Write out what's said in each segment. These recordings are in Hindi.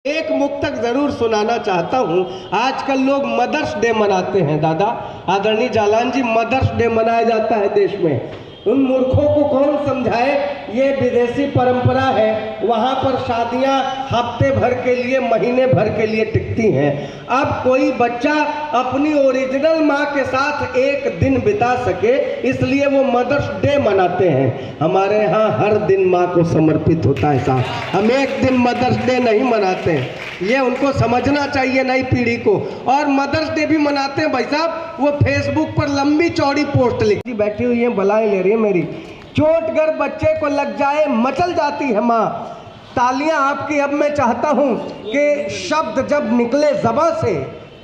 एक मुक्तक जरूर सुनाना चाहता हूँ। आजकल लोग मदर्स डे मनाते हैं दादा आदरणीय जालान जी, मदर्स डे मनाया जाता है देश में। उन मूर्खों को कौन समझाए, ये विदेशी परंपरा है। वहाँ पर शादियाँ हफ्ते भर के लिए, महीने भर के लिए टिकती हैं। अब कोई बच्चा अपनी ओरिजिनल माँ के साथ एक दिन बिता सके, इसलिए वो मदर्स डे मनाते हैं। हमारे यहाँ हर दिन माँ को समर्पित होता है साहब, हम एक दिन मदर्स डे नहीं मनाते हैं। ये उनको समझना चाहिए नई पीढ़ी को। और मदर्स डे भी मनाते हैं भाई साहब, वो फेसबुक पर लंबी चौड़ी पोस्ट लिखती बैठी हुई है, बलाएं ले रही है मेरी। चोटगर बच्चे को लग जाए मचल जाती है माँ। तालियां आपकी। अब मैं चाहता हूं कि शब्द जब निकले ज़बां से,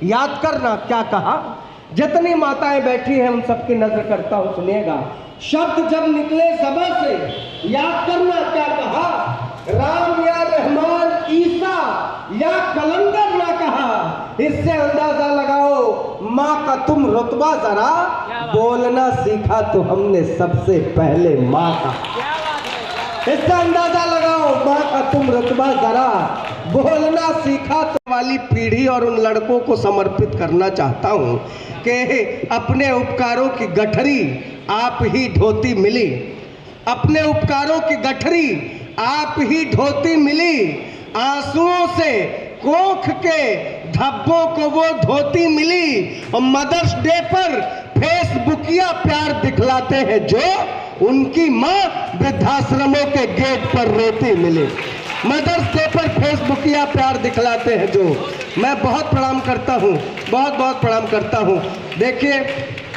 याद करना क्या कहा। जितनी माताएं बैठी हैं उन सबकी नजर करता हूं, सुनिएगा। शब्द जब निकले ज़बां से, याद करना क्या कहा। राम या रहमान, ईसा या कलंदर ना कहा। इससे अंदाजा लगाओ माँ का तुम रुतबा जरा, बोलना सीखा तो हमने सबसे पहले माँ का। इससे अंदाजा लगाओ माँ का तुम रुतबा जरा, बोलना सीखा तो। वाली पीढ़ी और उन लड़कों को समर्पित करना चाहता हूँ कि अपने उपकारों की गठरी आप ही ढोती मिली। अपने उपकारों की गठरी आप ही ढोती मिली। आंसुओं से कोख के धब्बों को वो धोती मिली। और मदर्स डे पर फेसबुकिया प्यार दिखलाते हैं जो, उनकी माँ वृद्धाश्रमों के गेट पर रोती मिली। मदर्स डे पर फेसबुकिया प्यार दिखलाते हैं जो। मैं बहुत प्रणाम करता हूँ, बहुत बहुत प्रणाम करता हूँ। देखिए,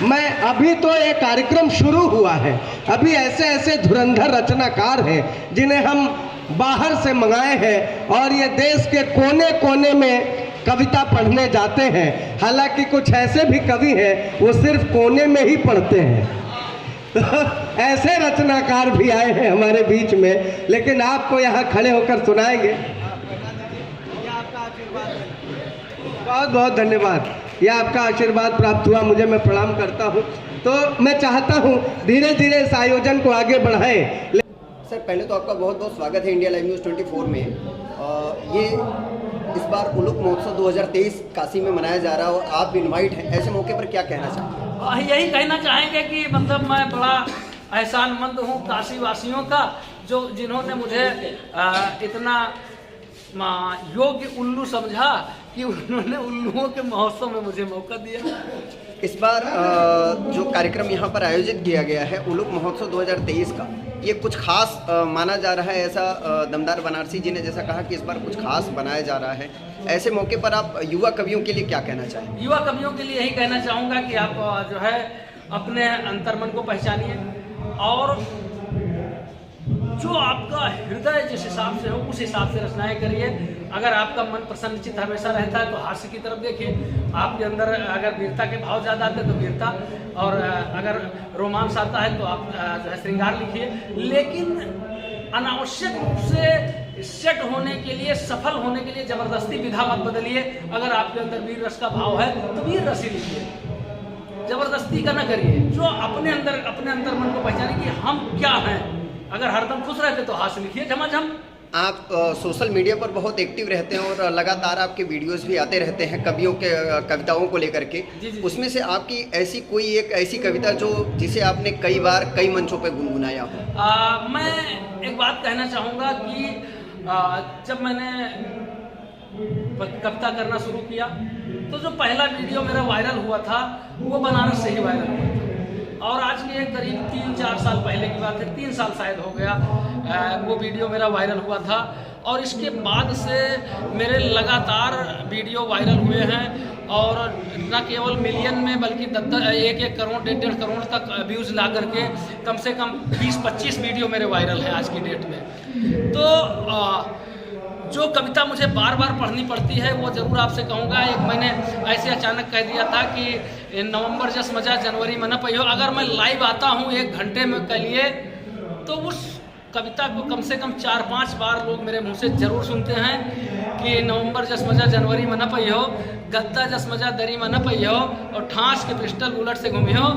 मैं अभी तो ये कार्यक्रम शुरू हुआ है, अभी ऐसे ऐसे धुरंधर रचनाकार हैं जिन्हें हम बाहर से मंगाए हैं और ये देश के कोने कोने में कविता पढ़ने जाते हैं। हालांकि कुछ ऐसे भी कवि हैं वो सिर्फ कोने में ही पढ़ते हैं। तो ऐसे रचनाकार भी आए हैं हमारे बीच में, लेकिन आपको यहाँ खड़े होकर सुनाएंगे। बहुत बहुत धन्यवाद, यह आपका आशीर्वाद प्राप्त हुआ मुझे, मैं प्रणाम करता हूँ। तो मैं चाहता हूँ धीरे धीरे इस आयोजन को आगे बढ़ाएं। सर, पहले तो आपका बहुत बहुत स्वागत है इंडिया लाइव न्यूज़ 24 में। ये इस बार उलूक महोत्सव 2023 काशी में मनाया जा रहा है और आप इनवाइट हैं, ऐसे मौके पर क्या कहना चाहेंगे? यही कहना चाहेंगे कि मतलब मैं बड़ा एहसानमंद हूँ काशी वासियों का, जो जिन्होंने मुझे इतना योग्य उल्लू समझा कि उन्होंने उल्लुओं के महोत्सव में मुझे मौका दिया। इस बार जो कार्यक्रम यहाँ पर आयोजित किया गया है उलूक महोत्सव 2023 का, ये कुछ खास माना जा रहा है। ऐसा दमदार बनारसी जी ने जैसा कहा कि इस बार कुछ खास बनाया जा रहा है। ऐसे मौके पर आप युवा कवियों के लिए क्या कहना चाहेंगे? युवा कवियों के लिए यही कहना चाहूँगा कि आप जो है अपने अंतर्मन को पहचानिए और जो आपका हृदय जिस हिसाब से हो उस हिसाब से रचनाएं करिए। अगर आपका मन प्रसन्नचित्त हमेशा रहता है तो हास्य की तरफ देखिए। आपके अंदर अगर वीरता के भाव ज़्यादा आते हैं तो वीरता, और अगर रोमांस आता है तो आप जो है श्रृंगार लिखिए। लेकिन अनावश्यक रूप से सेट होने के लिए, सफल होने के लिए जबरदस्ती विधा मत बदलिए। अगर आपके अंदर वीर रस का भाव है तो वीर रस ही लिखिए, जबरदस्ती का न करिए। जो अपने अंदर मन को पहचाने कि हम क्या हैं। अगर हरदम खुश रहते तो हास्य लिखिए झमाझम। आप सोशल मीडिया पर बहुत एक्टिव रहते हैं और लगातार आपके वीडियोस भी आते रहते हैं कवियों के कविताओं को लेकर के। जी। उसमें से आपकी ऐसी कोई एक ऐसी कविता जो जिसे आपने कई बार कई मंचों पर गुनगुनाया हो? मैं एक बात कहना चाहूँगा कि जब मैंने कविता करना शुरू किया तो जो पहला वीडियो मेरा वायरल हुआ था वो बनारस से ही वायरल हुआ था। और आज के करीब 3-4 साल पहले की बात है, 3 साल शायद हो गया, वो वीडियो मेरा वायरल हुआ था। और इसके बाद से मेरे लगातार वीडियो वायरल हुए हैं और न केवल मिलियन में बल्कि 1-1 करोड़ 1.5 करोड़ तक व्यूज़ ला करके कम से कम 20-25 वीडियो मेरे वायरल हैं आज की डेट में। तो जो कविता मुझे बार बार पढ़नी पड़ती है वो ज़रूर आपसे कहूँगा। एक मैंने ऐसे अचानक कह दिया था कि नवंबर जस मजा जनवरी में न पहियो। अगर मैं लाइव आता हूँ 1 घंटे में के लिए तो उस कविता को कम से कम 4-5 बार लोग मेरे मुंह से ज़रूर सुनते हैं कि नवंबर जस मजा जनवरी में न पहियो, गद्दा जस मजा दरी में न पहियो, और ठास के पिस्टल बुलेट से घूमियो,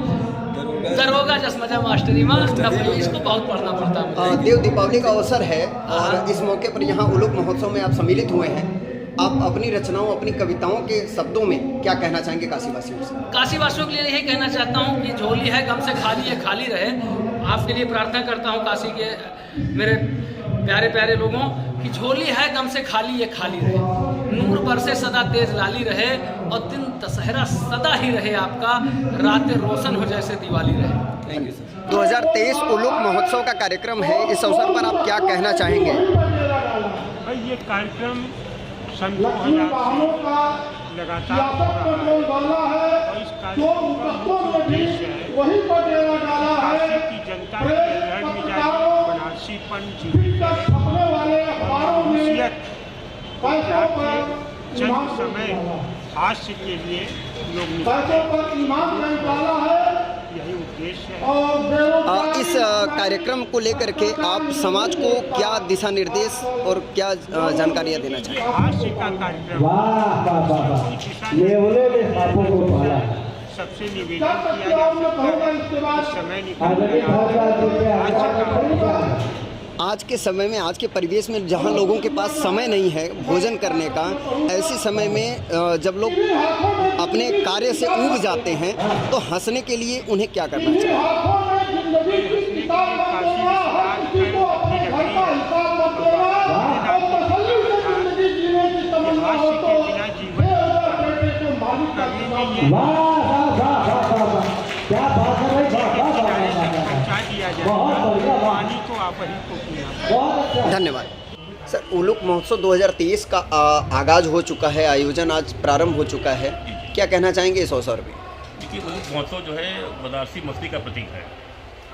दरोगा जस मजा मास्टरी में न पहियो। इसको बहुत पढ़ना पड़ता है। देव दीपावली का अवसर है और इस मौके पर यहाँ उलूक महोत्सव में आप सम्मिलित हुए हैं। आप अपनी रचनाओं, अपनी कविताओं के शब्दों में क्या कहना चाहेंगे काशीवासियों से? काशीवासियों के लिए यही कहना चाहता हूँ कि झोली है गम से खाली है, खाली रहे। आपके लिए प्रार्थना करता हूँ काशी के मेरे प्यारे प्यारे लोगों कि झोली है गम से खाली ये खाली रहे, नूर बरसे सदा तेज लाली रहे, और दिन दशहरा सदा ही रहे आपका, रातें रोशन हो जैसे दिवाली रहे। Thank you sir. 2023 उलूक महोत्सव का कार्यक्रम है, इस अवसर पर आप क्या कहना चाहेंगे? भाई ये कार्यक्रम सन 2000 से लगातार हो रहा है और इस कार्यक्रम का मुख्य उद्देश्य है काशी की जनता की अलग मिजाजी, बनारसीपन, जीवित और मनुष्यत को जाके चंद समय हास्य के लिए लोग निकालते हैं, यही उद्देश्य है। इस कार्यक्रम को लेकर के आप समाज को क्या दिशा निर्देश और क्या जानकारियाँ देना चाहेंगे? हास्य का कार्यक्रम सबसे निवेदन किया जा सकता है इस समय निकाल आज के समय में, आज के परिवेश में जहां लोगों के पास समय नहीं है भोजन करने का, ऐसे समय में जब लोग अपने कार्य से ऊब जाते हैं तो हंसने के लिए उन्हें क्या करना चाहिए? पानी को आप ही को पीना। धन्यवाद सर। उलूक महोत्सव 2023 का आगाज हो चुका है, आयोजन आज प्रारंभ हो चुका है, क्या कहना चाहेंगे इस अवसर पे? देखिए, उलूक महोत्सव जो है बनारसी मस्ती का प्रतीक है,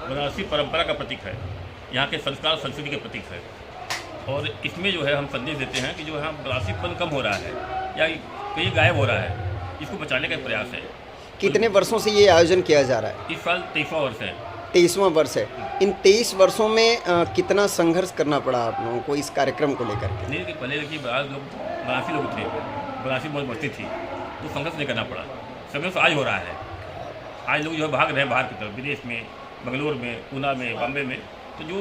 बनारसी परंपरा का प्रतीक है, यहाँ के संस्कार संस्कृति के प्रतीक है। और इसमें जो है हम संदेश देते हैं कि जो है बनारसीपन कम हो रहा है या कहीं गायब हो रहा है, इसको बचाने का प्रयास है। कितने वर्षों से ये आयोजन किया जा रहा है? इस साल 23वां वर्ष है। 23वां वर्ष है। इन 23 वर्षों में कितना संघर्ष करना पड़ा आप लोगों को इस कार्यक्रम को लेकर के? नहीं, कि पहले देखिए बनारसी लोग थे, बनारसी बहुत बढ़ती थी, तो संघर्ष नहीं करना पड़ा। संघर्ष आज हो रहा है। आज लोग जो है भाग रहे हैं बाहर की तरफ, विदेश में, बेंगलोर में, पूना में, बॉम्बे में। तो जो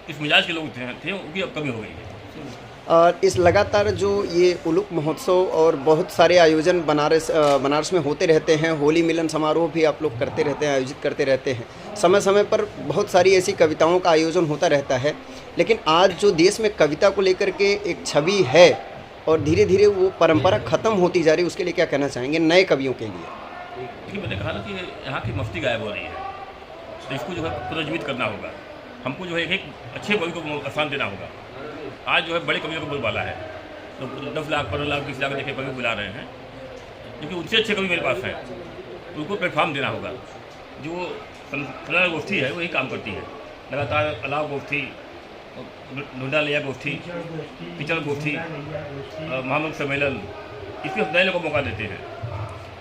इस मिजाज के लोग थे उनकी अब कमी हो गई है। इस लगातार जो ये उलूक महोत्सव और बहुत सारे आयोजन बनारस में होते रहते हैं, होली मिलन समारोह भी आप लोग करते रहते हैं, आयोजित करते रहते हैं, समय समय पर बहुत सारी ऐसी कविताओं का आयोजन होता रहता है। लेकिन आज जो देश में कविता को लेकर के एक छवि है और धीरे धीरे वो परंपरा ख़त्म होती जा रही है, उसके लिए क्या कहना चाहेंगे नए कवियों के लिए? देखिए, मैंने कहा ना कि यहाँ की मस्ती गायब हो रही है, तो इसको जो है पुनर्जीवित करना होगा। हमको जो है एक अच्छे कवि को स्थान देना होगा। आज जो है बड़े कवियों को बोलबाला है, तो 10 लाख 15 लाख 20 लाख देखे कवि बुला रहे हैं, क्योंकि उनसे अच्छे कवि मेरे पास हैं, तो उनको प्लेटफॉर्म देना होगा। जो कला गोष्ठी है वही काम करती है लगातार, अलाव गोष्ठी, ढूंढा लिया गोष्ठी, पिचल गोष्ठी, महामंत्र सम्मेलन, इसमें हम नए लोगों को मौका देते हैं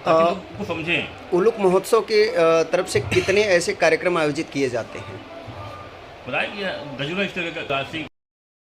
ताकि लोग को समझें। उलूक महोत्सव के तरफ से कितने ऐसे कार्यक्रम आयोजित किए जाते हैं? बताया कि दर्जनों इस तरह का क्लासिक